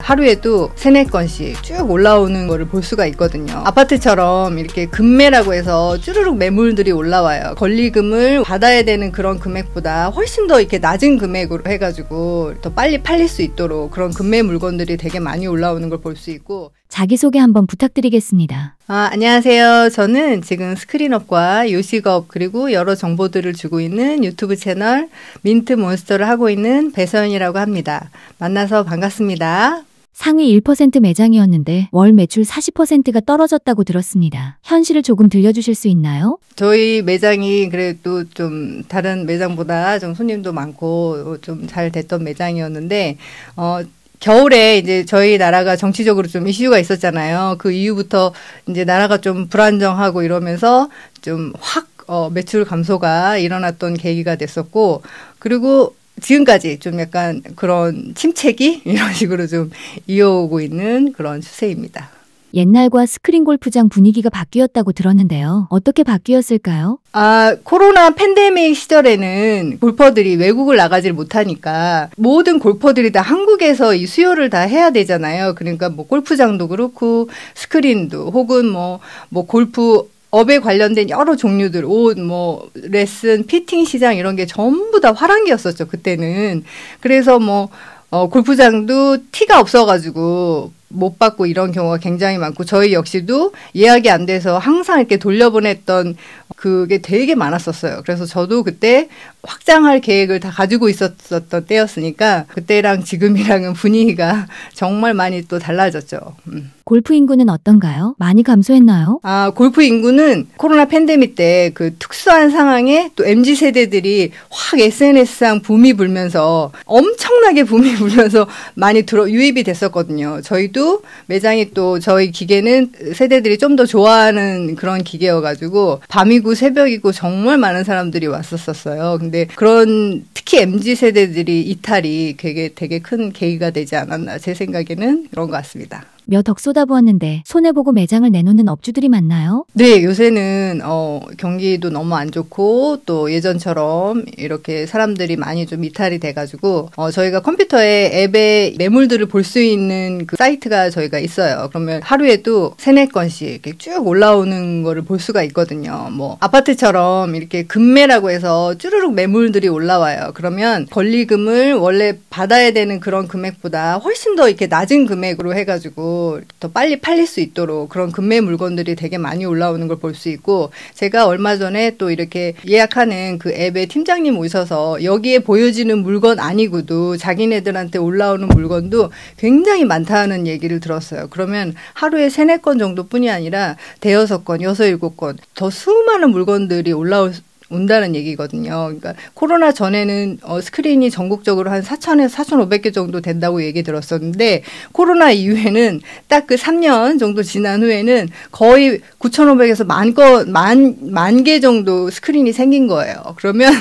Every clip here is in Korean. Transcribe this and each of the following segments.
하루에도 3-4건씩 쭉 올라오는 거를 볼 수가 있거든요. 아파트처럼 이렇게 금매라고 해서 쭈루룩 매물들이 올라와요. 권리금을 받아야 되는 그런 금액보다 훨씬 더 이렇게 낮은 금액으로 해가지고 더 빨리 팔릴 수 있도록 그런 금매 물건들이 되게 많이 올라오는 걸 볼 수 있고. 자기소개 한번 부탁드리겠습니다. 안녕하세요. 저는 지금 스크린업과 요식업 그리고 여러 정보들을 주고 있는 유튜브 채널 민트몬스터를 하고 있는 배서연이라고 합니다. 만나서 반갑습니다. 상위 1% 매장이었는데 월 매출 40%가 떨어졌다고 들었습니다. 현실을 조금 들려주실 수 있나요? 저희 매장이 그래도 좀 다른 매장보다 좀 손님도 많고 좀 잘 됐던 매장이었는데 겨울에 이제 저희 나라가 정치적으로 좀 이슈가 있었잖아요. 그 이후부터 이제 나라가 좀 불안정하고 이러면서 좀 확 매출 감소가 일어났던 계기가 됐었고, 그리고 지금까지 좀 약간 그런 침체기 이런 식으로 좀 이어오고 있는 그런 추세입니다. 옛날과 스크린 골프장 분위기가 바뀌었다고 들었는데요. 어떻게 바뀌었을까요? 코로나 팬데믹 시절에는 골퍼들이 외국을 나가질 못하니까 모든 골퍼들이 다 한국에서 이 수요를 다 해야 되잖아요. 그러니까 뭐 골프장도 그렇고 스크린도 혹은 뭐 골프 업에 관련된 여러 종류들, 옷, 레슨, 피팅 시장 이런 게 전부 다 화랑기였었죠, 그때는. 그래서 골프장도 티가 없어가지고 못 받고 이런 경우가 굉장히 많고, 저희 역시도 예약이 안 돼서 항상 이렇게 돌려보냈던 그게 되게 많았었어요. 그래서 저도 그때 확장할 계획을 다 가지고 있었던 때였으니까 그때랑 지금이랑은 분위기가 정말 많이 또 달라졌죠. 골프 인구는 어떤가요? 많이 감소했나요? 골프 인구는 코로나 팬데믹 때 그 특수한 상황에 또 MZ세대들이 확 SNS상 붐이 불면서 엄청나게 붐이 불면서 많이 유입이 됐었거든요. 저희도 매장이 또 저희 기계는 세대들이 좀 더 좋아하는 그런 기계여가지고 밤이고 새벽이고 정말 많은 사람들이 왔었어요. 근데 그런 특히 MZ세대들이 이탈이 되게 큰 계기가 되지 않았나, 제 생각에는 그런 것 같습니다. 몇 억 쏟아부었는데 손해보고 매장을 내놓는 업주들이 많나요? 네, 요새는 경기도 너무 안 좋고 또 예전처럼 이렇게 사람들이 많이 좀 이탈이 돼가지고 저희가 컴퓨터에 앱에 매물들을 볼 수 있는 그 사이트가 저희가 있어요. 그러면 하루에도 3-4건씩 이렇게 쭉 올라오는 거를 볼 수가 있거든요. 아파트처럼 이렇게 금매라고 해서 쭈루룩 매물들이 올라와요. 그러면 권리금을 원래 받아야 되는 그런 금액보다 훨씬 더 이렇게 낮은 금액으로 해가지고 더 빨리 팔릴 수 있도록 그런 금매 물건들이 되게 많이 올라오는 걸 볼 수 있고, 제가 얼마 전에 또 이렇게 예약하는 그 앱에 팀장님 오셔서 여기에 보여지는 물건 아니고도 자기네들한테 올라오는 물건도 굉장히 많다는 얘기를 들었어요. 그러면 하루에 3-4건 정도뿐이 아니라 5-6건, 6-7건 더 수많은 물건들이 온다는 얘기거든요. 그러니까 코로나 전에는 스크린이 전국적으로 한 4,000에서 4,500개 정도 된다고 얘기 들었었는데, 코로나 이후에는 딱 그 3년 정도 지난 후에는 거의 9,500에서 만 개 정도 스크린이 생긴 거예요. 그러면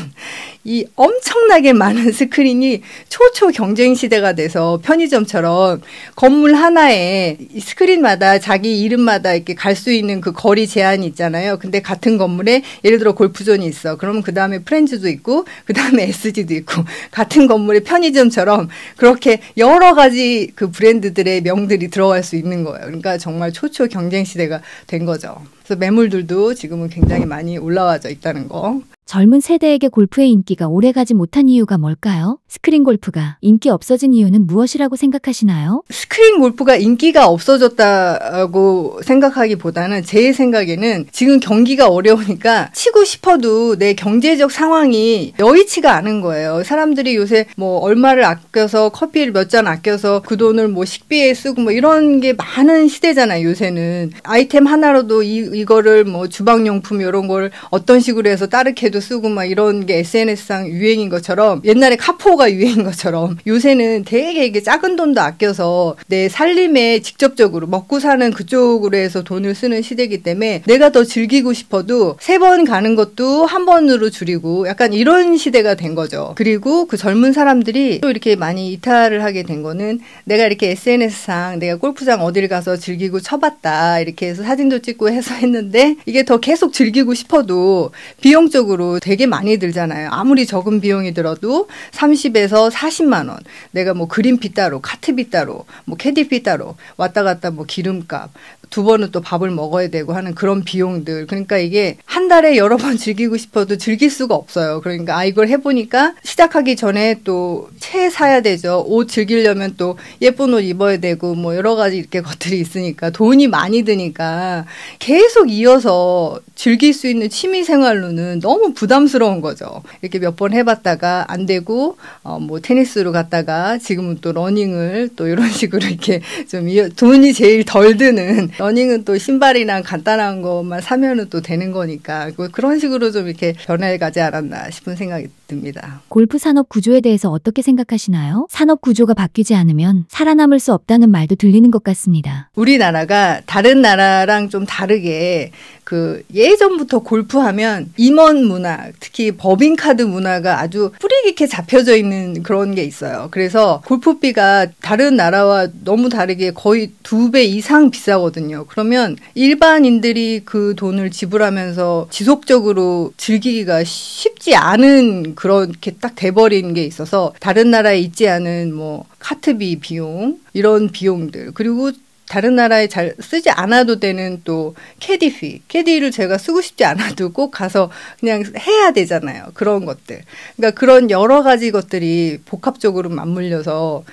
이 엄청나게 많은 스크린이 초초 경쟁 시대가 돼서 편의점처럼 건물 하나에 스크린마다 자기 이름마다 이렇게 갈 수 있는 그 거리 제한이 있잖아요. 근데 같은 건물에 예를 들어 골프존이 있어. 그러면 그 다음에 프렌즈도 있고 그 다음에 SG도 있고, 같은 건물에 편의점처럼 그렇게 여러 가지 그 브랜드들의 명들이 들어갈 수 있는 거예요. 그러니까 정말 초초 경쟁 시대가 된 거죠. 그래서 매물들도 지금은 굉장히 많이 올라와져 있다는 거. 젊은 세대에게 골프의 인기가 오래가지 못한 이유가 뭘까요? 스크린 골프가 인기 없어진 이유는 무엇이라고 생각하시나요? 스크린 골프가 인기가 없어졌다고 생각하기보다는 제 생각에는 지금 경기가 어려우니까 치고 싶어도 내 경제적 상황이 여의치가 않은 거예요. 사람들이 요새 얼마를 아껴서 커피를 몇 잔 아껴서 그 돈을 식비에 쓰고 이런 게 많은 시대잖아요. 요새는 아이템 하나로도 이거를 주방용품 이런 걸 어떤 식으로 해서 따르게도 쓰고 이런 게 SNS상 유행인 것처럼, 옛날에 카포가 유행인 것처럼 요새는 되게 이게 작은 돈도 아껴서 내 살림에 직접적으로 먹고 사는 그쪽으로 해서 돈을 쓰는 시대이기 때문에 내가 더 즐기고 싶어도 3번 가는 것도 1번으로 줄이고 약간 이런 시대가 된 거죠. 그리고 그 젊은 사람들이 또 이렇게 많이 이탈을 하게 된 거는, 내가 이렇게 SNS상 내가 골프장 어딜 가서 즐기고 쳐봤다 이렇게 해서 사진도 찍고 해서 했는데, 이게 더 계속 즐기고 싶어도 비용적으로 비용도 되게 많이 들잖아요. 아무리 적은 비용이 들어도 30에서 40만 원. 내가 뭐 그린피 따로, 카트비 따로, 뭐 캐디피 따로 왔다 갔다 뭐 기름값. 두 번은 또 밥을 먹어야 되고 하는 그런 비용들. 그러니까 이게 한 달에 여러 번 즐기고 싶어도 즐길 수가 없어요. 그러니까 이걸 해보니까 시작하기 전에 또 채 사야 되죠. 옷 즐기려면 또 예쁜 옷 입어야 되고 뭐 여러 가지 이렇게 것들이 있으니까 돈이 많이 드니까 계속 이어서 즐길 수 있는 취미 생활로는 너무 부담스러운 거죠. 이렇게 몇 번 해봤다가 안 되고 뭐 테니스로 갔다가 지금은 또 러닝을 또 이런 식으로 이렇게 좀 돈이 제일 덜 드는 러닝은 또 신발이나 간단한 것만 사면은 또 되는 거니까 그런 식으로 좀 이렇게 변해가지 않았나 싶은 생각이 듭니다. 골프 산업 구조에 대해서 어떻게 생각하시나요? 산업 구조가 바뀌지 않으면 살아남을 수 없다는 말도 들리는 것 같습니다. 우리나라가 다른 나라랑 좀 다르게 그 예전부터 골프하면 임원 문화, 특히 법인카드 문화가 아주 뿌리 깊게 잡혀져 있는 그런 게 있어요. 그래서 골프비가 다른 나라와 너무 다르게 거의 2배 이상 비싸거든요. 그러면 일반인들이 그 돈을 지불하면서 지속적으로 즐기기가 쉽지 않은 그렇게 딱 돼버린 게 있어서 다른 나라에 있지 않은 뭐 카트비 비용 이런 비용들 그리고 다른 나라에 잘 쓰지 않아도 되는 또 캐디피. 캐디를 제가 쓰고 싶지 않아도 꼭 가서 그냥 해야 되잖아요. 그런 것들. 그러니까 그런 여러 가지 것들이 복합적으로 맞물려서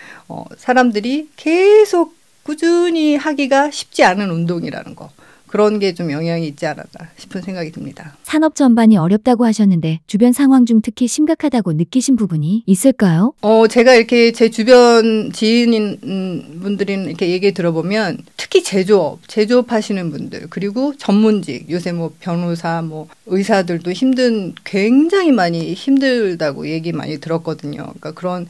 사람들이 계속 꾸준히 하기가 쉽지 않은 운동이라는 거. 그런 게 좀 영향이 있지 않았나 싶은 생각이 듭니다. 산업 전반이 어렵다고 하셨는데 주변 상황 중 특히 심각하다고 느끼신 부분이 있을까요? 제가 이렇게 제 주변 지인인 분들이 이렇게 얘기 들어보면 특히 제조업 하시는 분들 그리고 전문직 요새 뭐 변호사 뭐 의사들도 굉장히 많이 힘들다고 얘기 많이 들었거든요. 그러니까 그런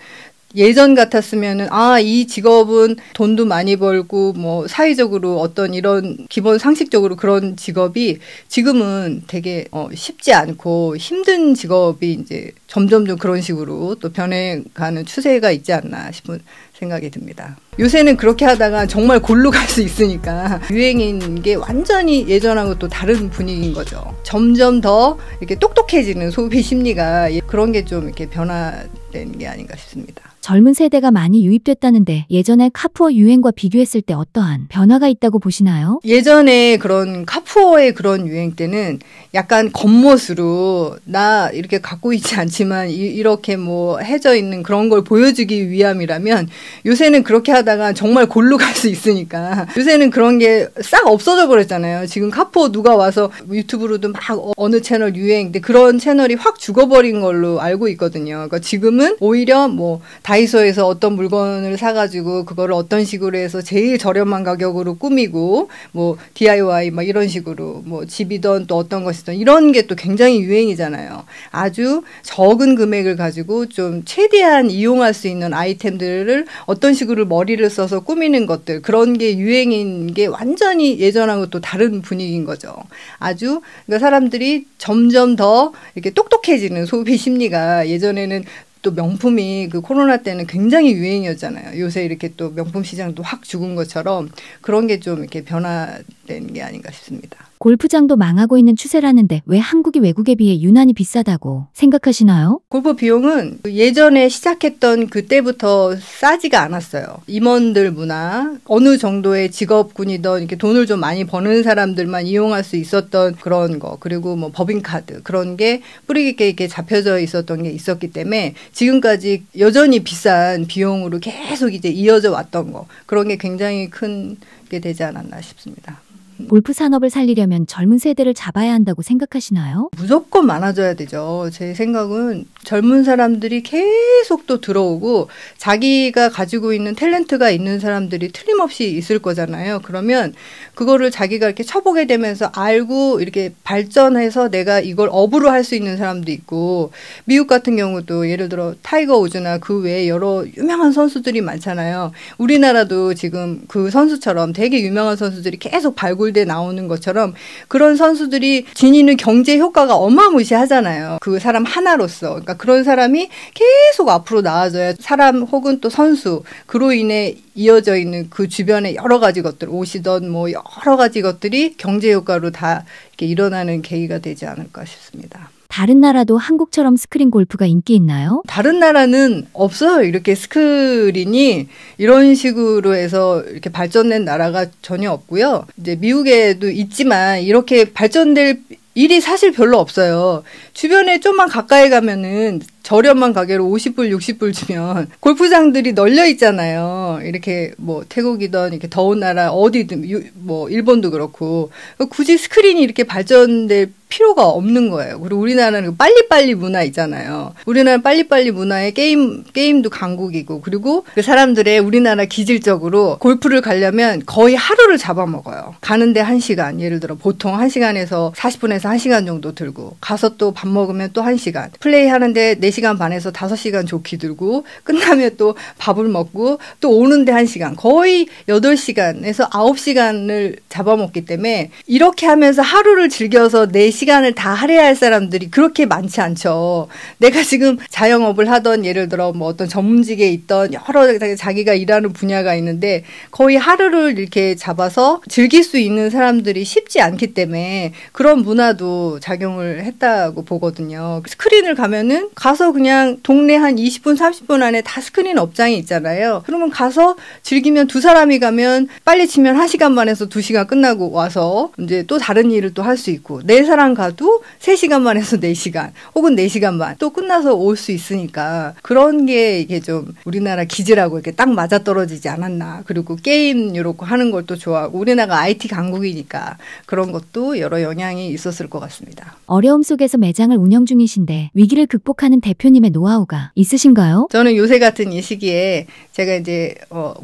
예전 같았으면은 이 직업은 돈도 많이 벌고 뭐 사회적으로 어떤 이런 기본 상식적으로 그런 직업이 지금은 되게 쉽지 않고 힘든 직업이 이제 점점 그런 식으로 또 변해가는 추세가 있지 않나 싶은 생각이 듭니다. 요새는 그렇게 하다가 정말 골로 갈 수 있으니까 유행인 게 완전히 예전하고 또 다른 분위기인 거죠. 점점 더 이렇게 똑똑해지는 소비 심리가 그런 게 좀 이렇게 변화된 게 아닌가 싶습니다. 젊은 세대가 많이 유입됐다는데 예전의 카푸어 유행과 비교했을 때 어떠한 변화가 있다고 보시나요? 예전에 그런 카푸어의 그런 유행 때는 약간 겉멋으로 나 이렇게 갖고 있지 않지만 이렇게 뭐 해져 있는 그런 걸 보여주기 위함이라면 요새는 그렇게 하다가 정말 골로 갈 수 있으니까 요새는 그런 게 싹 없어져 버렸잖아요. 지금 카푸어 누가 와서 유튜브로도 막 어느 채널 유행인데 그런 채널이 확 죽어버린 걸로 알고 있거든요. 그러니까 지금은 오히려 뭐 다이소에서 어떤 물건을 사가지고 그거를 어떤 식으로 해서 제일 저렴한 가격으로 꾸미고 뭐 DIY 막 이런 식으로 뭐 집이든 또 어떤 것이든 이런 게 또 굉장히 유행이잖아요. 아주 적은 금액을 가지고 좀 최대한 이용할 수 있는 아이템들을 어떤 식으로 머리를 써서 꾸미는 것들 그런 게 유행인 게 완전히 예전하고 또 다른 분위기인 거죠. 아주 그러니까 사람들이 점점 더 이렇게 똑똑해지는 소비 심리가 예전에는 또 명품이 그 코로나 때는 굉장히 유행이었잖아요. 요새 이렇게 또 명품 시장도 확 죽은 것처럼 그런 게 좀 이렇게 변화된 게 아닌가 싶습니다. 골프장도 망하고 있는 추세라는데 왜 한국이 외국에 비해 유난히 비싸다고 생각하시나요? 골프 비용은 예전에 시작했던 그때부터 싸지가 않았어요. 임원들 문화, 어느 정도의 직업군이든 이렇게 돈을 좀 많이 버는 사람들만 이용할 수 있었던 그런 거, 그리고 뭐 법인카드 그런 게 뿌리 깊게 이렇게 잡혀져 있었던 게 있었기 때문에 지금까지 여전히 비싼 비용으로 계속 이제 이어져 왔던 거, 그런 게 굉장히 큰 게 되지 않았나 싶습니다. 골프 산업을 살리려면 젊은 세대를 잡아야 한다고 생각하시나요? 무조건 많아져야 되죠. 제 생각은 젊은 사람들이 계속 또 들어오고 자기가 가지고 있는 탤런트가 있는 사람들이 틀림없이 있을 거잖아요. 그러면 그거를 자기가 이렇게 쳐보게 되면서 알고 이렇게 발전해서 내가 이걸 업으로 할 수 있는 사람도 있고 미국 같은 경우도 예를 들어 타이거 우즈나 그 외에 여러 유명한 선수들이 많잖아요. 우리나라도 지금 그 선수처럼 되게 유명한 선수들이 계속 발굴돼 나오는 것처럼 그런 선수들이 지니는 경제 효과가 어마무시하잖아요. 그 사람 하나로서. 그러니까 그런 사람이 계속 앞으로 나아져야 사람 혹은 또 선수 그로 인해 이어져 있는 그 주변의 여러 가지 것들 옷이든 뭐 여러 가지 것들이 경제 효과로 다 이렇게 일어나는 계기가 되지 않을까 싶습니다. 다른 나라도 한국처럼 스크린 골프가 인기 있나요? 다른 나라는 없어요. 이렇게 스크린이 이런 식으로 해서 이렇게 발전된 나라가 전혀 없고요. 이제 미국에도 있지만 이렇게 발전될 일이 사실 별로 없어요. 주변에 좀만 가까이 가면은 저렴한 가게로 50불, 60불 주면 골프장들이 널려 있잖아요. 이렇게 뭐 태국이든 이렇게 더운 나라 어디든 뭐 일본도 그렇고 굳이 스크린이 이렇게 발전될 필요가 없는 거예요. 그리고 우리나라는 빨리빨리 문화 있잖아요. 우리나라 빨리빨리 문화에 게임도 강국이고 그리고 그 사람들의 우리나라 기질적으로 골프를 가려면 거의 하루를 잡아먹어요. 가는데 1시간, 예를 들어 보통 1시간에서 40분에서 1시간 정도 들고 가서 또 밥 먹으면 또 1시간 플레이 하는데 4시간 반에서 5시간 좋게 들고 끝나면 또 밥을 먹고 또 오는데 1시간 거의 8시간에서 9시간을 잡아먹기 때문에 이렇게 하면서 하루를 즐겨서 4시간을 다 할애할 사람들이 그렇게 많지 않죠. 내가 지금 자영업을 하던 예를 들어 뭐 어떤 전문직에 있던 여러 자기가 일하는 분야가 있는데 거의 하루를 이렇게 잡아서 즐길 수 있는 사람들이 쉽지 않기 때문에 그런 문화도 작용을 했다고 보거든요. 스크린을 가면은 가서 그냥 동네 한 20분, 30분 안에 다 스크린 업장이 있잖아요. 그러면 가서 즐기면 두 사람이 가면 빨리 치면 1시간 반에서 2시간 끝나고 와서 이제 또 다른 일을 또 할 수 있고 4사람 가도 3시간 반에서 4시간 혹은 4시간 반 또 끝나서 올 수 있으니까 그런 게 이게 좀 우리나라 기질하고 이렇게 딱 맞아떨어지지 않았나. 그리고 게임 이렇게 하는 걸 또 좋아하고 우리나라가 IT 강국이니까 그런 것도 여러 영향이 있었을 것 같습니다. 어려움 속에서 매장을 운영 중이신데 위기를 극복하는 대표님의 노하우가 있으신가요? 저는 요새 같은 이 시기에 제가 이제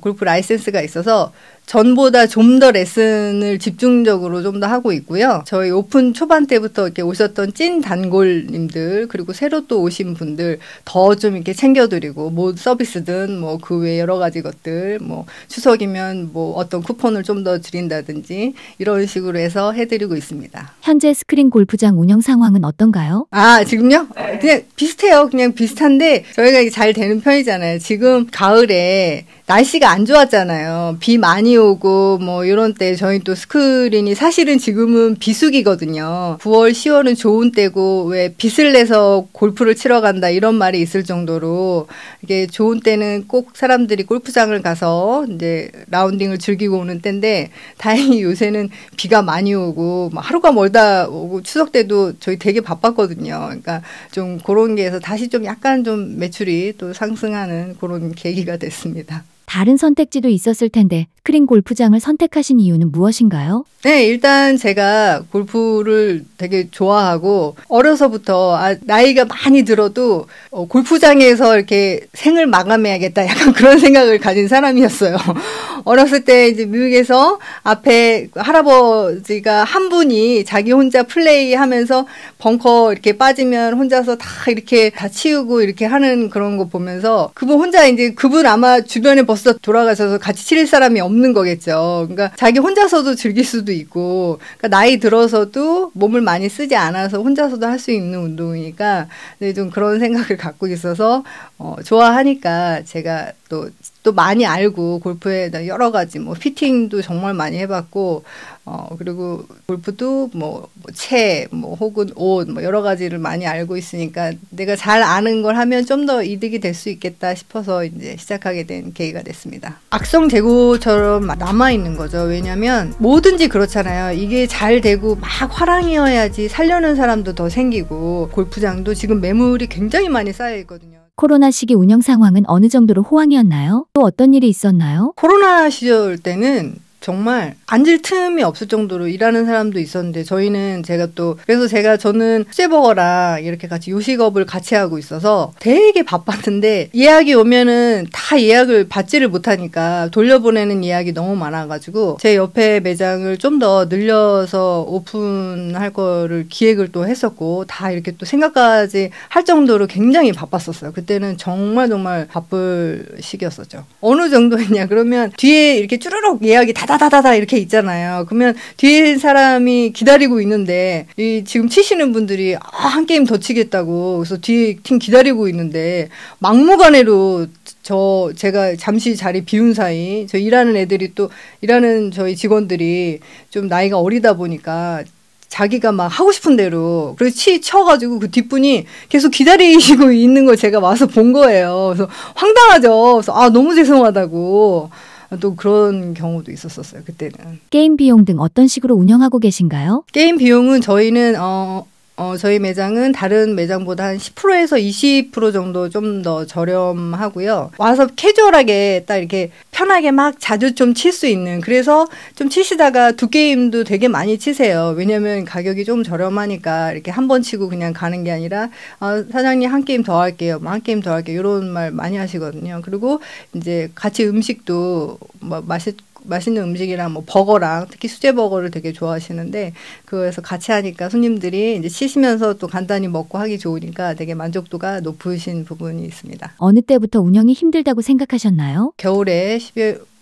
골프 라이센스가 있어서 전보다 좀 더 레슨을 집중적으로 좀 더 하고 있고요. 저희 오픈 초반 때부터 이렇게 오셨던 찐 단골님들 그리고 새로 또 오신 분들 더 좀 이렇게 챙겨드리고 뭐 서비스든 뭐 그 외 여러 가지 것들 뭐 추석이면 뭐 어떤 쿠폰을 좀 더 드린다든지 이런 식으로 해서 해드리고 있습니다. 현재 스크린 골프장 운영 상황은 어떤가요? 아, 지금요? 그냥 비슷해요. 그냥 비슷한데 저희가 잘 되는 편이잖아요. 지금 가을에 날씨가 안 좋았잖아요. 비 많이 오고 뭐 이런 때 저희 또 스크린이 사실은 지금은 비수기거든요. 9월, 10월은 좋은 때고 왜 빚을 내서 골프를 치러 간다 이런 말이 있을 정도로 이게 좋은 때는 꼭 사람들이 골프장을 가서 이제 라운딩을 즐기고 오는 때인데 다행히 요새는 비가 많이 오고 막 하루가 멀다 오고 추석 때도 저희 되게 바빴거든요. 그러니까 좀 그런 게 해서 다시 좀 약간 좀 매출이 또 상승하는 그런 계기가 됐습니다. 다른 선택지도 있었을 텐데 스크린 골프장을 선택하신 이유는 무엇인가요? 네, 일단 제가 골프를 되게 좋아하고 어려서부터 나이가 많이 들어도 골프장에서 이렇게 생을 마감해야겠다 약간 그런 생각을 가진 사람이었어요. 어렸을 때 이제 미국에서 앞에 할아버지가 한 분이 자기 혼자 플레이하면서 벙커 이렇게 빠지면 혼자서 다 이렇게 다 치우고 이렇게 하는 그런 거 보면서 그분 혼자 이제 그분 아마 주변에 벌써 돌아가셔서 같이 칠 사람이 없는 거겠죠. 그러니까 자기 혼자서도 즐길 수도 있고 그러니까 나이 들어서도 몸을 많이 쓰지 않아서 혼자서도 할 수 있는 운동이니까 네, 좀 그런 생각을 갖고 있어서 좋아하니까 제가 또 많이 알고 골프에 여러 가지 뭐 피팅도 정말 많이 해봤고 그리고 골프도 뭐 채 뭐 혹은 옷 뭐 여러 가지를 많이 알고 있으니까 내가 잘 아는 걸 하면 좀 더 이득이 될 수 있겠다 싶어서 이제 시작하게 된 계기가 됐습니다. 악성 재고처럼 남아 있는 거죠. 왜냐하면 뭐든지 그렇잖아요. 이게 잘 되고 막 화랑이어야지 살려는 사람도 더 생기고 골프장도 지금 매물이 굉장히 많이 쌓여 있거든요. 코로나 시기 운영 상황은 어느 정도로 호황이었나요? 또 어떤 일이 있었나요? 코로나 시절 때는 정말 앉을 틈이 없을 정도로 일하는 사람도 있었는데 저희는 저는 수제버거랑 이렇게 같이 요식업을 같이 하고 있어서 되게 바빴는데 예약이 오면은 다 예약을 받지를 못하니까 돌려보내는 예약이 너무 많아가지고 제 옆에 매장을 좀 더 늘려서 오픈할 거를 기획을 또 했었고 다 이렇게 또 생각까지 할 정도로 굉장히 바빴었어요. 그때는 정말 정말 바쁠 시기였었죠. 어느 정도였냐 그러면 뒤에 이렇게 쭈르륵 예약이 다다다다다 이렇게 있잖아요. 그러면 뒤에 사람이 기다리고 있는데 지금 치시는 분들이 한 게임 더 치겠다고 그래서 뒤에 팀 기다리고 있는데 막무가내로 제가 잠시 자리 비운 사이 일하는 애들이 또 일하는 저희 직원들이 좀 나이가 어리다 보니까 자기가 막 하고 싶은 대로 그래서 쳐가지고 그 뒷분이 계속 기다리시고 있는 걸 제가 와서 본 거예요. 그래서 황당하죠. 그래서 너무 죄송하다고. 또 그런 경우도 있었어요. 그때는. 게임 비용 등 어떤 식으로 운영하고 계신가요? 게임 비용은 저희는 저희 매장은 다른 매장보다 한 10%에서 20% 정도 좀 더 저렴하고요. 와서 캐주얼하게 딱 이렇게 편하게 막 자주 좀 칠 수 있는, 그래서 좀 치시다가 두 게임도 되게 많이 치세요. 왜냐면 가격이 좀 저렴하니까 이렇게 한 번 치고 그냥 가는 게 아니라 사장님 한 게임 더 할게요. 한 게임 더 할게요. 이런 말 많이 하시거든요. 그리고 이제 같이 음식도 뭐 맛있는 음식이랑 뭐 버거랑 특히 수제 버거를 되게 좋아하시는데 그거에서 같이 하니까 손님들이 이제 치시면서 또 간단히 먹고 하기 좋으니까 되게 만족도가 높으신 부분이 있습니다. 어느 때부터 운영이 힘들다고 생각하셨나요? 겨울에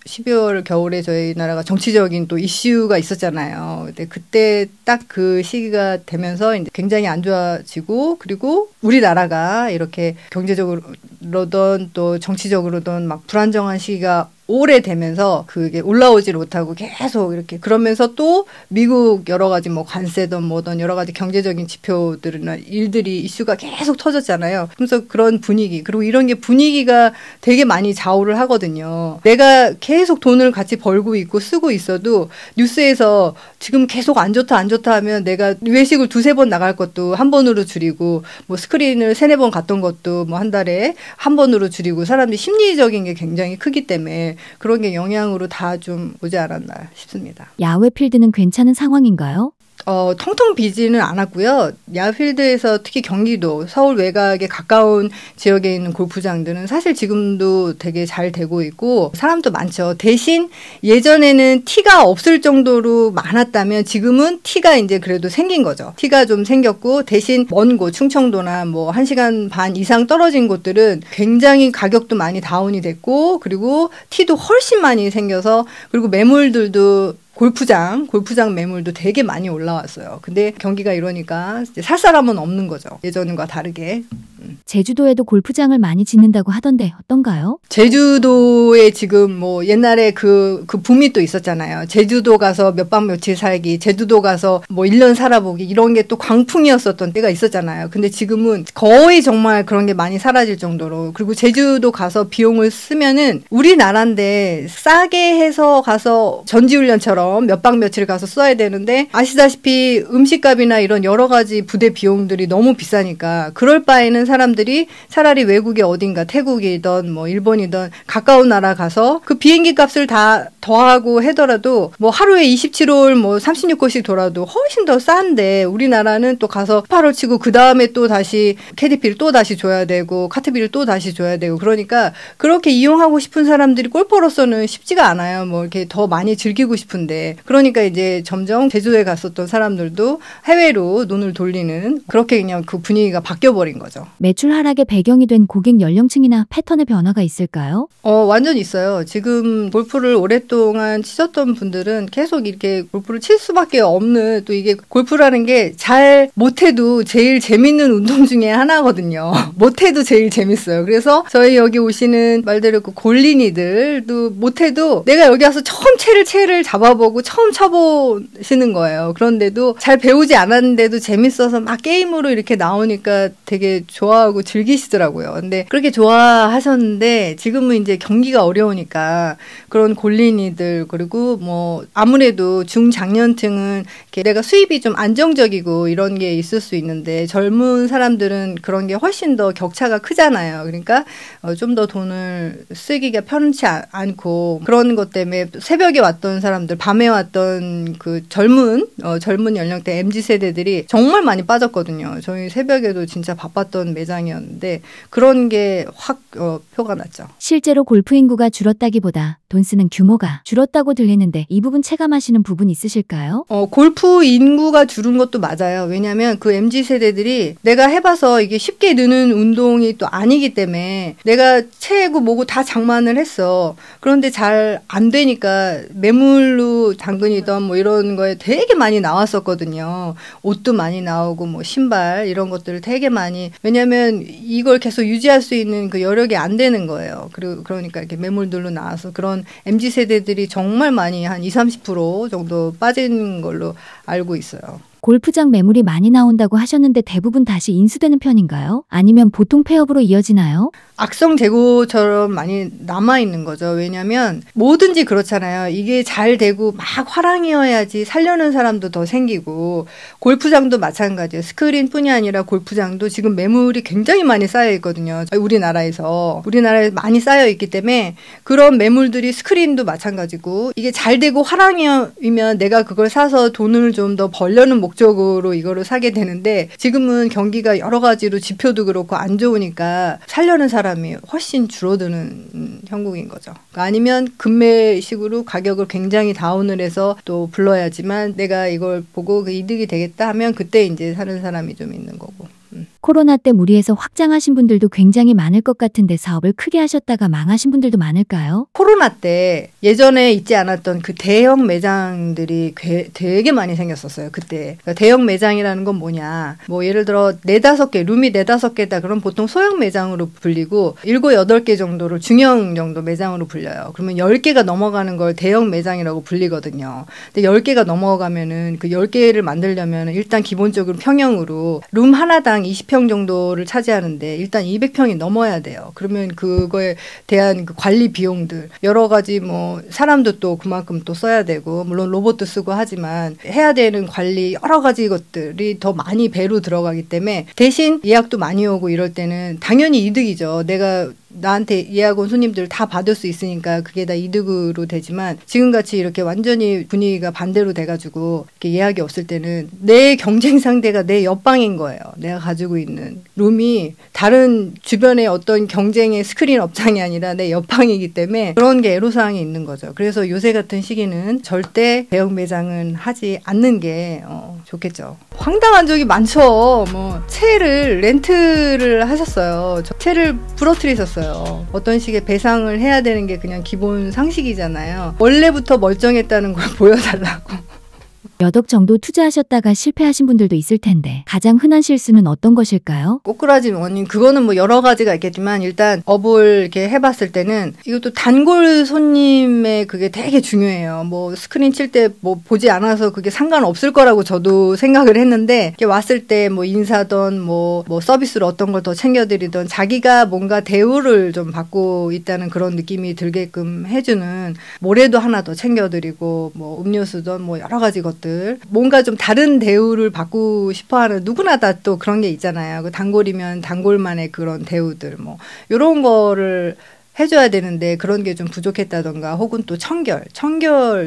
12월 겨울에 저희 나라가 정치적인 또 이슈가 있었잖아요. 근데 그때 딱 그 시기가 되면서 이제 굉장히 안 좋아지고, 그리고 우리나라가 이렇게 경제적으로든 또 정치적으로든 막 불안정한 시기가 오래되면서 그게 올라오질 못하고 계속 이렇게, 그러면서 또 미국 여러 가지 뭐 관세든 뭐든 여러 가지 경제적인 지표들이나 일들이 이슈가 계속 터졌잖아요. 그래서 그런 분위기, 그리고 이런 게 분위기가 되게 많이 좌우를 하거든요. 내가 계속 돈을 같이 벌고 있고 쓰고 있어도 뉴스에서 지금 계속 안 좋다 하면 내가 외식을 2-3번 나갈 것도 한 번으로 줄이고, 뭐 스크린을 3-4번 갔던 것도 뭐 한 달에 한 번으로 줄이고, 사람들이 심리적인 게 굉장히 크기 때문에 그런 게 영향으로 다 좀 오지 않았나 싶습니다. 야외 필드는 괜찮은 상황인가요? 텅텅 비지는 않았고요. 야필드에서 특히 경기도, 서울 외곽에 가까운 지역에 있는 골프장들은 사실 지금도 되게 잘 되고 있고 사람도 많죠. 대신 예전에는 티가 없을 정도로 많았다면 지금은 티가 이제 그래도 생긴 거죠. 티가 좀 생겼고, 대신 먼 곳, 충청도나 뭐 1시간 반 이상 떨어진 곳들은 굉장히 가격도 많이 다운이 됐고, 그리고 티도 훨씬 많이 생겨서, 그리고 매물들도 골프장 매물도 되게 많이 올라왔어요. 근데 경기가 이러니까 이제 살 사람은 없는 거죠. 예전과 다르게. 제주도에도 골프장을 많이 짓는다고 하던데 어떤가요? 제주도에 지금 뭐 옛날에 그 붐이 또 있었잖아요. 제주도 가서 몇 박 며칠 살기, 제주도 가서 뭐 1년 살아보기, 이런 게 또 광풍이었었던 때가 있었잖아요. 근데 지금은 거의 정말 그런 게 많이 사라질 정도로, 그리고 제주도 가서 비용을 쓰면은 우리나라인데 싸게 해서 가서 전지훈련처럼 몇 박 며칠 가서 써야 되는데, 아시다시피 음식값이나 이런 여러 가지 부대 비용들이 너무 비싸니까 그럴 바에는 사람들이 차라리 외국에 어딘가 태국이든 뭐 일본이든 가까운 나라 가서 그 비행기 값을 다 더하고 하더라도 뭐 하루에 27홀 뭐 36곳씩 돌아도 훨씬 더 싼데, 우리나라는 또 가서 8홀 치고 그 다음에 또 다시 캐디피를 또 다시 줘야 되고 카트비를 또 다시 줘야 되고, 그러니까 그렇게 이용하고 싶은 사람들이 골퍼로서는 쉽지가 않아요. 뭐 이렇게 더 많이 즐기고 싶은데, 그러니까 이제 점점 제주도에 갔었던 사람들도 해외로 눈을 돌리는, 그렇게 그냥 그 분위기가 바뀌어버린 거죠. 매출 하락의 배경이 된 고객 연령층이나 패턴의 변화가 있을까요? 완전 있어요. 지금 골프를 오랫동안 치셨던 분들은 계속 이렇게 골프를 칠 수밖에 없는, 또 이게 골프라는 게 잘 못해도 제일 재밌는 운동 중에 하나거든요. 못해도 제일 재밌어요. 그래서 저희 여기 오시는 말대로 그 골린이들도 못해도 내가 여기 와서 처음 채를 잡아보고 처음 쳐보시는 거예요. 그런데도 잘 배우지 않았는데도 재밌어서 막 게임으로 이렇게 나오니까 되게 좋아하고 즐기시더라고요. 근데 그렇게 좋아하셨는데 지금은 이제 경기가 어려우니까 그런 골린이들, 그리고 뭐 아무래도 중장년층은 이렇게 내가 수입이 좀 안정적이고 이런 게 있을 수 있는데, 젊은 사람들은 그런 게 훨씬 더 격차가 크잖아요. 그러니까 좀 더 돈을 쓰기가 편치 않고, 그런 것 때문에 새벽에 왔던 사람들, 밤에 왔던 그 젊은 연령대 MZ 세대들이 정말 많이 빠졌거든요. 저희 새벽에도 진짜 바빴던 매장이었는데 그런 게 확 표가 났죠. 실제로 골프 인구가 줄었다기보다 돈 쓰는 규모가 줄었다고 들리는데 이 부분 체감하시는 부분 있으실까요? 골프 인구가 줄은 것도 맞아요. 왜냐하면 그 MZ 세대들이 내가 해봐서 이게 쉽게 느는 운동이 또 아니기 때문에, 내가 채고 뭐고 다 장만을 했어. 그런데 잘 안 되니까 매물로 당근이던 뭐 이런 거에 되게 많이 나왔었거든요. 옷도 많이 나오고 뭐 신발 이런 것들을 되게 많이, 왜냐하면 이걸 계속 유지할 수 있는 그 여력이 안 되는 거예요. 그러니까 이렇게 매물들로 나와서 그런 MZ 세대들이 정말 많이 한 20-30% 정도 빠진 걸로 알고 있어요. 골프장 매물이 많이 나온다고 하셨는데 대부분 다시 인수되는 편인가요? 아니면 보통 폐업으로 이어지나요? 악성 재고처럼 많이 남아있는 거죠. 왜냐면 뭐든지 그렇잖아요. 이게 잘 되고 막 화랑이어야지 살려는 사람도 더 생기고, 골프장도 마찬가지예요. 스크린뿐이 아니라 골프장도 지금 매물이 굉장히 많이 쌓여 있거든요. 우리나라에 많이 쌓여 있기 때문에 그런 매물들이, 스크린도 마찬가지고, 이게 잘 되고 화랑이면 내가 그걸 사서 돈을 좀 더 벌려는 목적으로 이거를 사게 되는데, 지금은 경기가 여러 가지로 지표도 그렇고 안 좋으니까 살려는 사람이 훨씬 줄어드는 형국인 거죠. 아니면 금매식으로 가격을 굉장히 다운을 해서 또 불러야지만 내가 이걸 보고 그 이득이 되겠다 하면 그때 이제 사는 사람이 좀 있는 거고. 코로나 때 무리해서 확장하신 분들도 굉장히 많을 것 같은데 사업을 크게 하셨다가 망하신 분들도 많을까요? 코로나 때 예전에 있지 않았던 그 대형 매장들이 되게 많이 생겼었어요. 그때. 그러니까 대형 매장이라는 건 뭐냐. 뭐 예를 들어 4-5개, 룸이 4-5개다. 그럼 보통 소형 매장으로 불리고 7-8개 정도를 중형 정도 매장으로 불려요. 그러면 10개가 넘어가는 걸 대형 매장이라고 불리거든요. 근데 10개가 넘어가면은 그 10개를 만들려면 일단 기본적으로 평형으로 룸 하나당 20평 정도를 차지하는데 일단 200평이 넘어야 돼요. 그러면 그거에 대한 그 관리 비용들, 여러 가지 뭐 사람도 또 그만큼 또 써야 되고, 물론 로봇도 쓰고 하지만 해야 되는 관리 여러 가지 것들이 더 많이 배로 들어가기 때문에, 대신 예약도 많이 오고 이럴 때는 당연히 이득이죠. 내가 나한테 예약 온 손님들 다 받을 수 있으니까 그게 다 이득으로 되지만, 지금같이 이렇게 완전히 분위기가 반대로 돼가지고 이렇게 예약이 없을 때는 내 경쟁 상대가 내 옆방인 거예요. 내가 가지고 있는 룸이 다른 주변의 어떤 경쟁의 스크린 업장이 아니라 내 옆방이기 때문에 그런 게 애로사항이 있는 거죠. 그래서 요새 같은 시기는 절대 대형 매장은 하지 않는 게 좋겠죠. 황당한 적이 많죠. 뭐 채를 렌트를 하셨어요. 채를 부러뜨리셨어요. 어떤 식의 배상을 해야 되는 게 그냥 기본 상식이잖아요. 원래부터 멀쩡했다는 걸 보여달라고. 몇 억 정도 투자하셨다가 실패하신 분들도 있을 텐데 가장 흔한 실수는 어떤 것일까요? 꼬꾸라지 원인, 그거는 뭐 여러 가지가 있겠지만, 일단 업을 이렇게 해봤을 때는 이것도 단골 손님의 그게 되게 중요해요. 뭐 스크린 칠 때 뭐 보지 않아서 그게 상관없을 거라고 저도 생각을 했는데, 이렇게 왔을 때 뭐 인사던 뭐 서비스로 어떤 걸 더 챙겨드리던, 자기가 뭔가 대우를 좀 받고 있다는 그런 느낌이 들게끔 해주는, 모래도 하나 더 챙겨드리고 뭐 음료수든 뭐 여러 가지 것들, 뭔가 좀 다른 대우를 받고 싶어하는, 누구나 다 또 그런 게 있잖아요. 그 단골이면 단골만의 그런 대우들, 뭐 이런 거를 해줘야 되는데 그런 게 좀 부족했다던가, 혹은 또 청결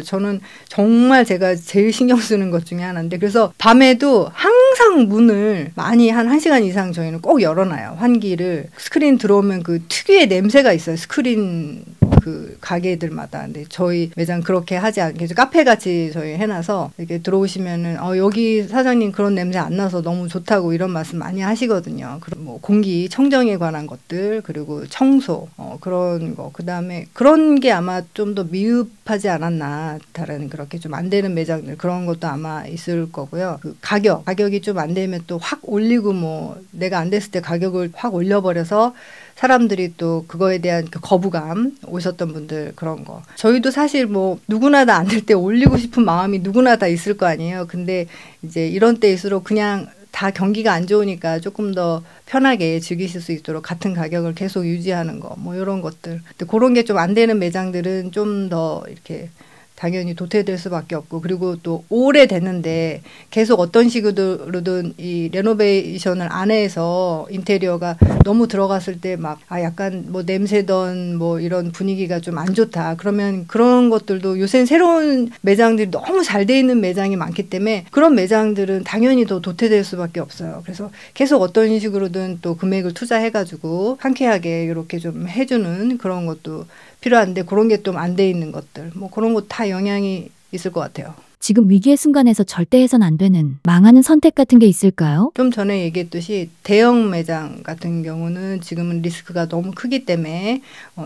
저는 정말 제가 제일 신경 쓰는 것 중에 하나인데, 그래서 밤에도 항상 문을 많이 한 1시간 이상 저희는 꼭 열어놔요. 환기를. 스크린 들어오면 그 특유의 냄새가 있어요. 스크린 그 가게들마다. 근데 저희 매장 그렇게 하지 않게 카페같이 저희 해놔서, 이렇게 들어오시면은 여기 사장님 그런 냄새 안 나서 너무 좋다고 이런 말씀 많이 하시거든요. 그럼 뭐 공기 청정에 관한 것들, 그리고 청소 그런 거, 그다음에 그런 게 아마 좀 더 미흡하지 않았나, 다른 그렇게 좀 안 되는 매장들, 그런 것도 아마 있을 거고요. 그 가격이 좀 안 되면 또 확 올리고, 뭐 내가 안 됐을 때 가격을 확 올려버려서 사람들이 또 그거에 대한 그 거부감, 오셨던 분들, 그런 거. 저희도 사실 뭐 누구나 다 안 될 때 올리고 싶은 마음이 누구나 다 있을 거 아니에요. 근데 이제 이런 때일수록 그냥 다 경기가 안 좋으니까 조금 더 편하게 즐기실 수 있도록 같은 가격을 계속 유지하는 거, 뭐 이런 것들. 근데 그런 게 좀 안 되는 매장들은 좀 더 이렇게 당연히 도태될 수밖에 없고, 그리고 또 오래됐는데 계속 어떤 식으로든 이 레노베이션을 안 해서 인테리어가 너무 들어갔을 때 막 약간 뭐 냄새던 뭐 이런 분위기가 좀 안 좋다, 그러면 그런 것들도, 요새는 새로운 매장들이 너무 잘 돼 있는 매장이 많기 때문에 그런 매장들은 당연히 더 도태될 수밖에 없어요. 그래서 계속 어떤 식으로든 또 금액을 투자해가지고 상쾌하게 이렇게 좀 해주는 그런 것도 필요한데, 그런 게 좀 안 돼 있는 것들, 뭐 그런 거 다 영향이 있을 것 같아요. 지금 위기의 순간에서 절대 해선 안 되는 망하는 선택 같은 게 있을까요? 좀 전에 얘기했듯이 대형 매장 같은 경우는 지금은 리스크가 너무 크기 때문에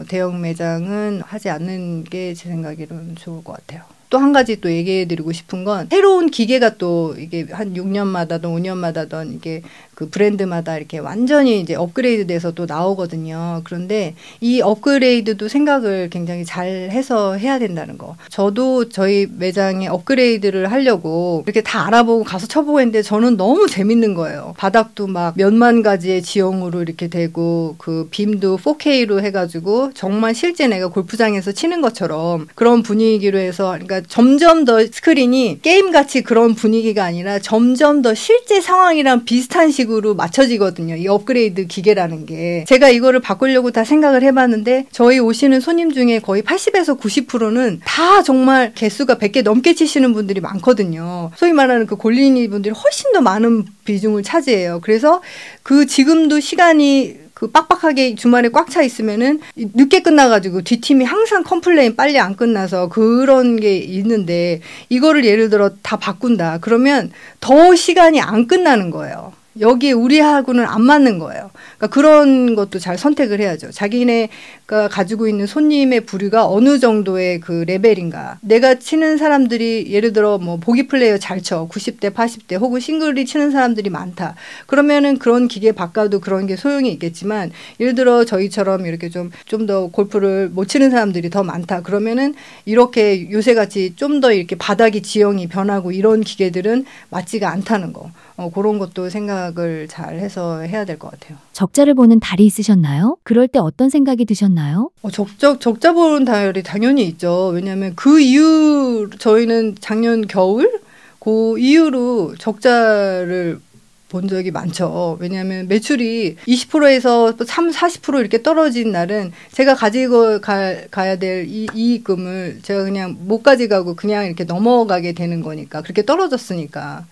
대형 매장은 하지 않는 게 제 생각에는 좋을 것 같아요. 또 한 가지 또 얘기해드리고 싶은 건 새로운 기계가 또 이게 한 6년마다든 5년마다든 이게 그 브랜드마다 이렇게 완전히 이제 업그레이드 돼서 또 나오거든요. 그런데 이 업그레이드도 생각을 굉장히 잘 해서 해야 된다는 거. 저도 저희 매장에 업그레이드를 하려고 이렇게 다 알아보고 가서 쳐보고 했는데 저는 너무 재밌는 거예요. 바닥도 막 몇만 가지의 지형으로 이렇게 되고 그 빔도 4K로 해가지고 정말 실제 내가 골프장에서 치는 것처럼 그런 분위기로 해서 그러니까 점점 더 스크린이 게임같이 그런 분위기가 아니라 점점 더 실제 상황이랑 비슷한 식으로 맞춰지거든요. 이 업그레이드 기계라는 게. 제가 이거를 바꾸려고 다 생각을 해봤는데 저희 오시는 손님 중에 거의 80에서 90%는 다 정말 개수가 100개 넘게 치시는 분들이 많거든요. 소위 말하는 그 골린이 분들이 훨씬 더 많은 비중을 차지해요. 그래서 그 지금도 시간이 그 빡빡하게 주말에 꽉 차 있으면은 늦게 끝나가지고 뒷팀이 항상 컴플레인 빨리 안 끝나서 그런 게 있는데 이거를 예를 들어 다 바꾼다. 그러면 더 시간이 안 끝나는 거예요. 여기에 우리하고는 안 맞는 거예요. 그러니까 그런 것도 잘 선택을 해야죠. 자기네가 가지고 있는 손님의 부류가 어느 정도의 그 레벨인가. 내가 치는 사람들이 예를 들어 뭐 보기 플레이어 잘 쳐. 90대, 80대 혹은 싱글이 치는 사람들이 많다. 그러면은 그런 기계 바꿔도 그런 게 소용이 있겠지만 예를 들어 저희처럼 이렇게 좀 더 골프를 못 치는 사람들이 더 많다. 그러면은 이렇게 요새같이 좀 더 이렇게 바닥이 지형이 변하고 이런 기계들은 맞지가 않다는 거. 그런 것도 생각을 잘 해서 해야 될 것 같아요. 적자를 보는 달이 있으셨나요? 그럴 때 어떤 생각이 드셨나요? 적자 보는 달이 당연히 있죠. 왜냐하면 그 이후 저희는 작년 겨울 그 이후로 적자를 본 적이 많죠. 왜냐하면 매출이 20%에서 40% 이렇게 떨어진 날은 제가 가지고 가야 될 이익금을 제가 그냥 못 가져가고 그냥 이렇게 넘어가게 되는 거니까 그렇게 떨어졌으니까.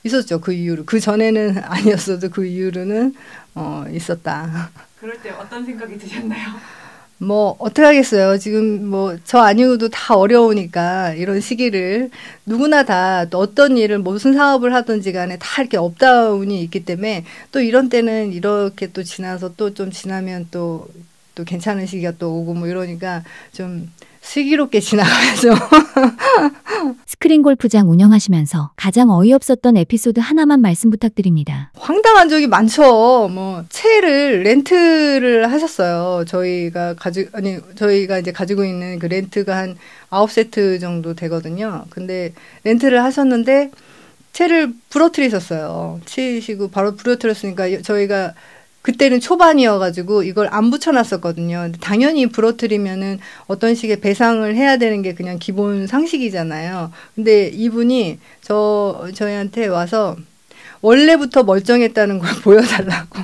있었죠. 그 이후로. 그 전에는 아니었어도 그 이후로는 있었다. 그럴 때 어떤 생각이 드셨나요? 뭐 어떻게 하겠어요. 지금 뭐 저 아니고도 다 어려우니까 이런 시기를 누구나 다 또 어떤 일을 무슨 사업을 하든지 간에 다 이렇게 업다운이 있기 때문에 또 이런 때는 이렇게 또 지나서 또 좀 지나면 또 괜찮은 시기가 또 오고 뭐 이러니까 좀 슬기롭게 지나가야죠. 스크린 골프장 운영하시면서 가장 어이없었던 에피소드 하나만 말씀 부탁드립니다. 황당한 적이 많죠. 뭐 채를 렌트를 하셨어요. 저희가 이제 가지고 있는 그 렌트가 한 9세트 정도 되거든요. 근데 렌트를 하셨는데 채를 부러뜨리셨어요. 치시고 바로 부러뜨렸으니까 저희가 그때는 초반이어가지고 이걸 안 붙여놨었거든요. 당연히 부러뜨리면은 어떤 식의 배상을 해야 되는 게 그냥 기본 상식이잖아요. 근데 이분이 저희한테 와서 원래부터 멀쩡했다는 걸 보여달라고.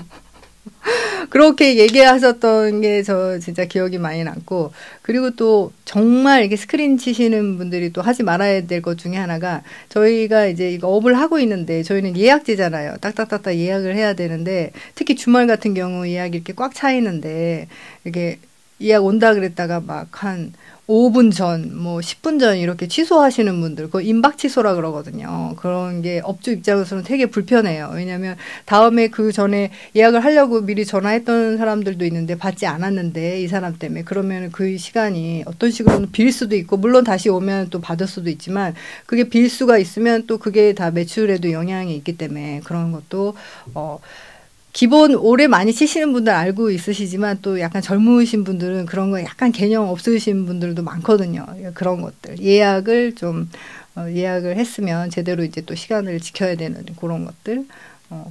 그렇게 얘기하셨던 게 저 진짜 기억이 많이 남고, 그리고 또 정말 이게 스크린 치시는 분들이 또 하지 말아야 될 것 중에 하나가, 저희가 이제 이거 업을 하고 있는데 저희는 예약제잖아요. 딱딱딱딱 예약을 해야 되는데, 특히 주말 같은 경우 예약이 이렇게 꽉 차 있는데 이렇게 예약 온다 그랬다가 막 한 5분 전, 뭐 10분 전 이렇게 취소하시는 분들, 그거 임박 취소라 그러거든요. 그런 게 업주 입장에서는 되게 불편해요. 왜냐하면 다음에 그 전에 예약을 하려고 미리 전화했던 사람들도 있는데 받지 않았는데 이 사람 때문에 그러면 그 시간이 어떤 식으로는 빌 수도 있고, 물론 다시 오면 또 받을 수도 있지만 그게 빌 수가 있으면 또 그게 다 매출에도 영향이 있기 때문에 그런 것도 기본 오래 많이 치시는 분들 알고 있으시지만 또 약간 젊으신 분들은 그런 거 약간 개념 없으신 분들도 많거든요. 그런 것들 예약을 했으면 제대로 이제 또 시간을 지켜야 되는 그런 것들,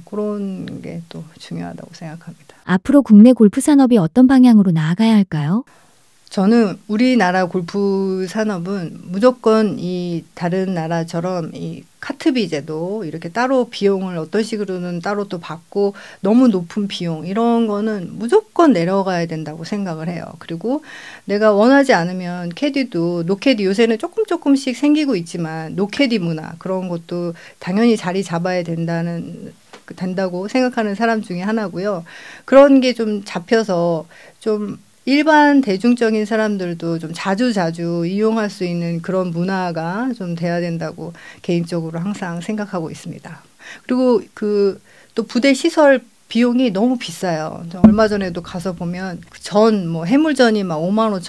그런 게 또 중요하다고 생각합니다. 앞으로 국내 골프 산업이 어떤 방향으로 나아가야 할까요? 저는 우리나라 골프 산업은 무조건 이 다른 나라처럼 이 카트비 제도 이렇게 따로 비용을 어떤 식으로는 따로 또 받고 너무 높은 비용 이런 거는 무조건 내려가야 된다고 생각을 해요. 그리고 내가 원하지 않으면 캐디도 노캐디 요새는 조금씩 생기고 있지만 노캐디 문화 그런 것도 당연히 자리 잡아야 된다고 생각하는 사람 중에 하나고요. 그런 게 좀 잡혀서 좀 일반 대중적인 사람들도 좀 자주 이용할 수 있는 그런 문화가 좀 돼야 된다고 개인적으로 항상 생각하고 있습니다. 그리고 또 부대 시설 비용이 너무 비싸요. 얼마 전에도 가서 보면 뭐 해물전이 막 55,000원,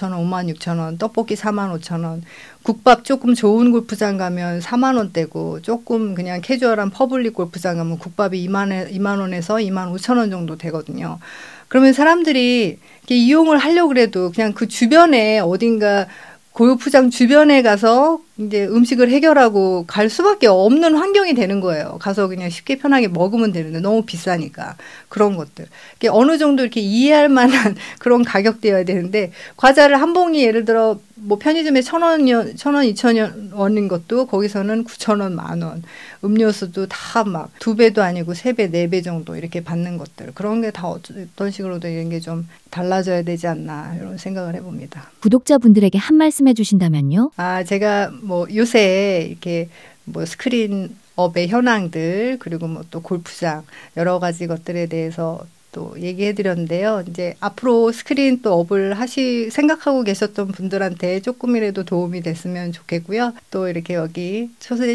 56,000원, 떡볶이 45,000원, 국밥 조금 좋은 골프장 가면 4만 원대고 조금 그냥 캐주얼한 퍼블릭 골프장 가면 국밥이 2만 원에서 2만 5천 원 정도 되거든요. 그러면 사람들이 이렇게 이용을 하려고 그래도 그냥 그 주변에 어딘가 골프장 주변에 가서 이제 음식을 해결하고 갈 수밖에 없는 환경이 되는 거예요. 가서 그냥 쉽게 편하게 먹으면 되는데 너무 비싸니까 그런 것들. 어느 정도 이렇게 이해할 만한 그런 가격대여야 되는데 과자를 한 봉이 예를 들어 뭐 편의점에 1,000원, 2,000원인 것도 거기서는 9,000원, 10,000원. 음료수도 다 막 2배도 아니고 3배, 4배 정도 이렇게 받는 것들. 그런 게 다 어떤 식으로든 이런 게 좀 달라져야 되지 않나 이런 생각을 해봅니다. 구독자분들에게 한 말씀 해주신다면요? 제가 뭐 요새 이렇게 뭐 스크린업의 현황들 그리고 뭐 또 골프장 여러 가지 것들에 대해서 또 얘기해 드렸는데요. 이제 앞으로 스크린 또 업을 생각하고 계셨던 분들한테 조금이라도 도움이 됐으면 좋겠고요. 또 이렇게 여기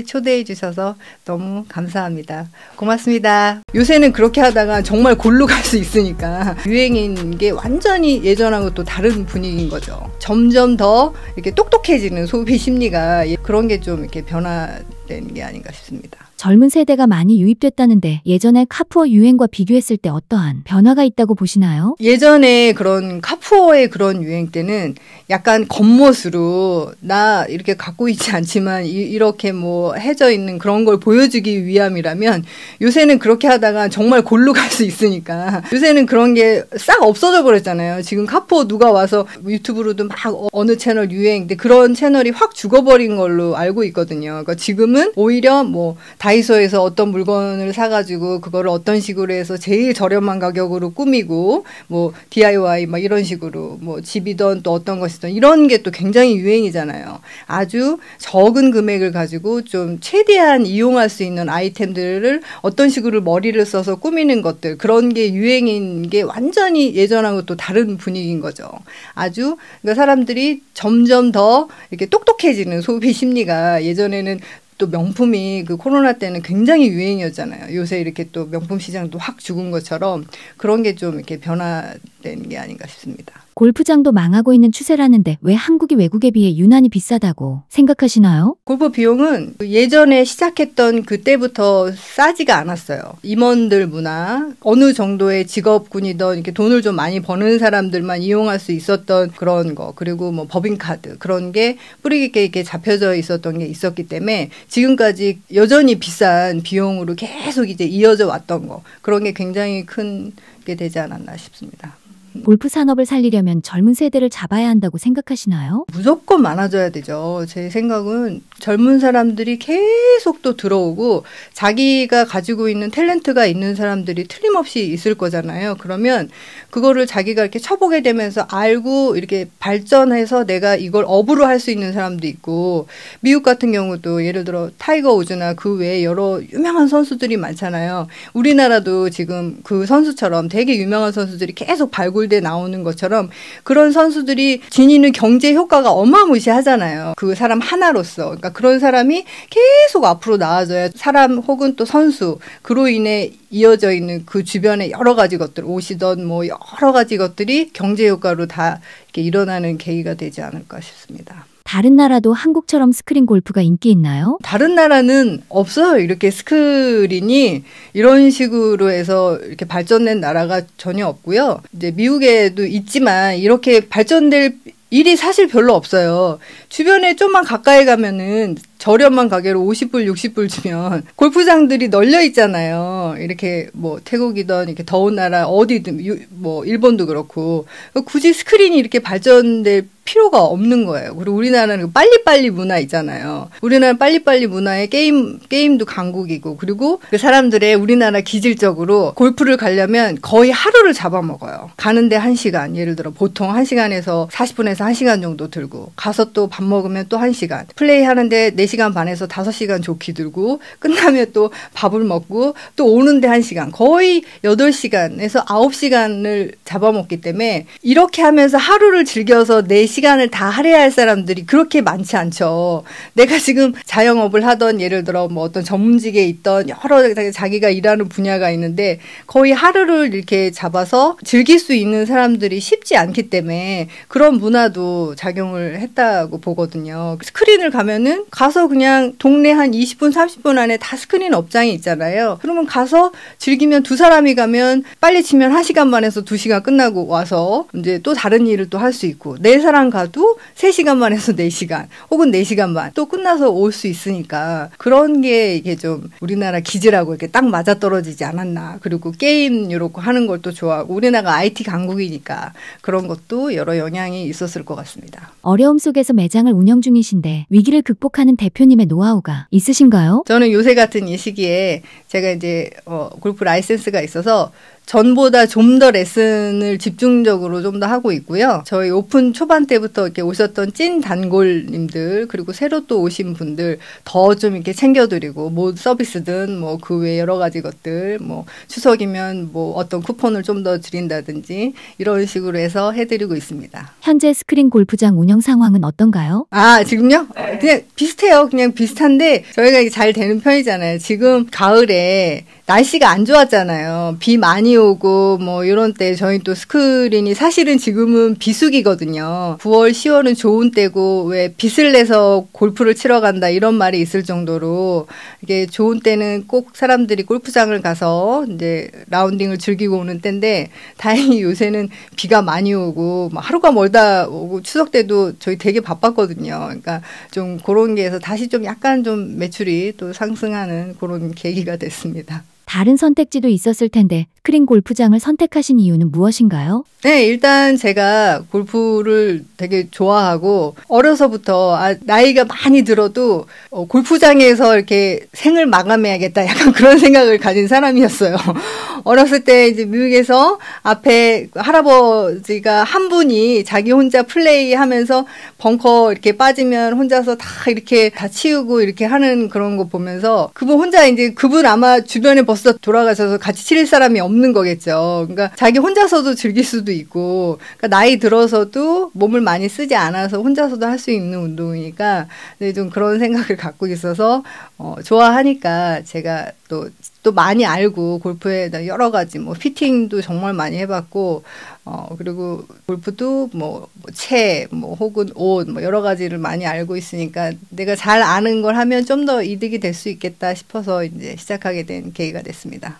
초대해 주셔서 너무 감사합니다. 고맙습니다. 요새는 그렇게 하다가 정말 골로 갈 수 있으니까 유행인 게 완전히 예전하고 또 다른 분위기인 거죠. 점점 더 이렇게 똑똑해지는 소비 심리가 그런 게 좀 이렇게 변화된 게 아닌가 싶습니다. 젊은 세대가 많이 유입됐다는데 예전의 카푸어 유행과 비교했을 때 어떠한 변화가 있다고 보시나요? 예전에 그런 카푸어의 그런 유행 때는 약간 겉멋으로 나 이렇게 갖고 있지 않지만 이렇게 뭐 해져 있는 그런 걸 보여주기 위함이라면 요새는 그렇게 하다가 정말 골로 갈 수 있으니까 요새는 그런 게 싹 없어져 버렸잖아요. 지금 카푸어 누가 와서 유튜브로도 막 어느 채널 유행인데 그런 채널이 확 죽어버린 걸로 알고 있거든요. 그러니까 지금은 오히려 뭐 다이소에서 어떤 물건을 사가지고 그거를 어떤 식으로 해서 제일 저렴한 가격으로 꾸미고 뭐 DIY 막 이런 식으로 뭐 집이든 또 어떤 것이든 이런 게 또 굉장히 유행이잖아요. 아주 적은 금액을 가지고 좀 최대한 이용할 수 있는 아이템들을 어떤 식으로 머리를 써서 꾸미는 것들 그런 게 유행인 게 완전히 예전하고 또 다른 분위기인 거죠. 아주 그러니까 사람들이 점점 더 이렇게 똑똑해지는 소비 심리가 예전에는 또 명품이 그 코로나 때는 굉장히 유행이었잖아요. 요새 이렇게 또 명품 시장도 확 죽은 것처럼 그런 게 좀 이렇게 변화된 게 아닌가 싶습니다. 골프장도 망하고 있는 추세라는데 왜 한국이 외국에 비해 유난히 비싸다고 생각하시나요? 골프 비용은 예전에 시작했던 그때부터 싸지가 않았어요. 임원들 문화, 어느 정도의 직업군이든 이렇게 돈을 좀 많이 버는 사람들만 이용할 수 있었던 그런 거, 그리고 뭐 법인카드 그런 게 뿌리 깊게 이렇게 잡혀져 있었던 게 있었기 때문에 지금까지 여전히 비싼 비용으로 계속 이제 이어져 왔던 거, 그런 게 굉장히 큰 게 되지 않았나 싶습니다. 골프 산업을 살리려면 젊은 세대를 잡아야 한다고 생각하시나요? 무조건 많아져야 되죠. 제 생각은 젊은 사람들이 계속 또 들어오고 자기가 가지고 있는 탤런트가 있는 사람들이 틀림없이 있을 거잖아요. 그러면 그거를 자기가 이렇게 쳐보게 되면서 알고 이렇게 발전해서 내가 이걸 업으로 할 수 있는 사람도 있고, 미국 같은 경우도 예를 들어 타이거 우즈나 그 외에 여러 유명한 선수들이 많잖아요. 우리나라도 지금 그 선수처럼 되게 유명한 선수들이 계속 발굴돼 나오는 것처럼 그런 선수들이 지니는 경제 효과가 어마무시하잖아요. 그 사람 하나로서. 그러니까 그런 사람이 계속 앞으로 나아져야 사람 혹은 또 선수, 그로 인해 이어져 있는 그 주변의 여러 가지 것들, 옷이든 뭐 여러 가지 것들이 경제 효과로 다 이렇게 일어나는 계기가 되지 않을까 싶습니다. 다른 나라도 한국처럼 스크린 골프가 인기 있나요? 다른 나라는 없어요. 이렇게 스크린이 이런 식으로 해서 이렇게 발전된 나라가 전혀 없고요. 이제 미국에도 있지만 이렇게 발전될 일이 사실 별로 없어요. 주변에 좀만 가까이 가면은 저렴한 가격으로 50불, 60불 주면 골프장들이 널려 있잖아요. 이렇게 뭐 태국이든 이렇게 더운 나라 어디든 뭐 일본도 그렇고 굳이 스크린이 이렇게 발전될 필요가 없는 거예요. 그리고 우리나라는 빨리빨리 문화 있잖아요. 우리나라 빨리빨리 문화에 게임도 강국이고, 그리고 그 사람들의 우리나라 기질적으로 골프를 가려면 거의 하루를 잡아먹어요. 가는데 1시간, 예를 들어 보통 1시간에서 40분에서 1시간 정도 들고, 가서 또 밥 먹으면 또 1시간, 플레이 하는데 4시간 4시간 반에서 5시간 조기 들고 끝나면 또 밥을 먹고 또 오는데 1시간 거의 8시간에서 9시간을 잡아먹기 때문에 이렇게 하면서 하루를 즐겨서 내 시간을 다 할애할 사람들이 그렇게 많지 않죠. 내가 지금 자영업을 하던 예를 들어 뭐 어떤 전문직에 있던 여러 자기가 일하는 분야가 있는데 거의 하루를 이렇게 잡아서 즐길 수 있는 사람들이 쉽지 않기 때문에 그런 문화도 작용을 했다고 보거든요. 스크린을 가면은 가서 그냥 동네 한 20분, 30분 안에 다 스크린 업장이 있잖아요. 그러면 가서 즐기면 두 사람이 가면 빨리 치면 1시간 반에서 2시간 끝나고 와서 이제 또 다른 일을 또 할 수 있고 네 사람 가도 3시간 반에서 4시간 혹은 4시간 반 또 끝나서 올 수 있으니까 그런 게 이게 좀 우리나라 기질하고 이렇게 딱 맞아떨어지지 않았나. 그리고 게임 이렇게 하는 걸 또 좋아하고 우리나라가 IT 강국이니까 그런 것도 여러 영향이 있었을 것 같습니다. 어려움 속에서 매장을 운영 중이신데 위기를 극복하는 대표님의 노하우가 있으신가요? 저는 요새 같은 이 시기에 제가 이제 골프 라이센스가 있어서 전보다 좀 더 레슨을 집중적으로 좀 더 하고 있고요. 저희 오픈 초반 때부터 이렇게 오셨던 찐 단골님들 그리고 새로 또 오신 분들 더 좀 이렇게 챙겨드리고 뭐 서비스든 뭐 그 외 여러 가지 것들 뭐 추석이면 뭐 어떤 쿠폰을 좀 더 드린다든지 이런 식으로 해서 해드리고 있습니다. 현재 스크린 골프장 운영 상황은 어떤가요? 아, 지금요? 그냥 비슷해요. 그냥 비슷한데 저희가 잘 되는 편이잖아요. 지금 가을에 날씨가 안 좋았잖아요. 비 많이 오고 뭐 이런 때 저희 또 스크린이 사실은 지금은 비수기거든요. 9월, 10월은 좋은 때고 왜 빚을 내서 골프를 치러 간다 이런 말이 있을 정도로 이게 좋은 때는 꼭 사람들이 골프장을 가서 이제 라운딩을 즐기고 오는 때인데 다행히 요새는 비가 많이 오고 막 하루가 멀다 오고 추석 때도 저희 되게 바빴거든요. 그러니까 좀 그런 게 해서 다시 좀 약간 좀 매출이 또 상승하는 그런 계기가 됐습니다. 다른 선택지도 있었을 텐데 스크린 골프장을 선택하신 이유는 무엇인가요? 네, 일단 제가 골프를 되게 좋아하고 어려서부터 나이가 많이 들어도 골프장에서 이렇게 생을 마감해야겠다 약간 그런 생각을 가진 사람이었어요. 어렸을 때 이제 미국에서 앞에 할아버지가 한 분이 자기 혼자 플레이하면서 벙커 이렇게 빠지면 혼자서 다 이렇게 다 치우고 이렇게 하는 그런 거 보면서 그분 혼자 이제 그분 아마 주변에 벌써 돌아가셔서 같이 칠 사람이 없는 거겠죠. 그러니까 자기 혼자서도 즐길 수도 있고 그러니까 나이 들어서도 몸을 많이 쓰지 않아서 혼자서도 할 수 있는 운동이니까 네, 좀 그런 생각을 갖고 있어서 좋아하니까 제가 또 많이 알고 골프에 여러 가지 뭐 피팅도 정말 많이 해봤고 그리고 골프도 뭐 채 뭐 혹은 옷 뭐 여러 가지를 많이 알고 있으니까 내가 잘 아는 걸 하면 좀 더 이득이 될 수 있겠다 싶어서 이제 시작하게 된 계기가 됐습니다.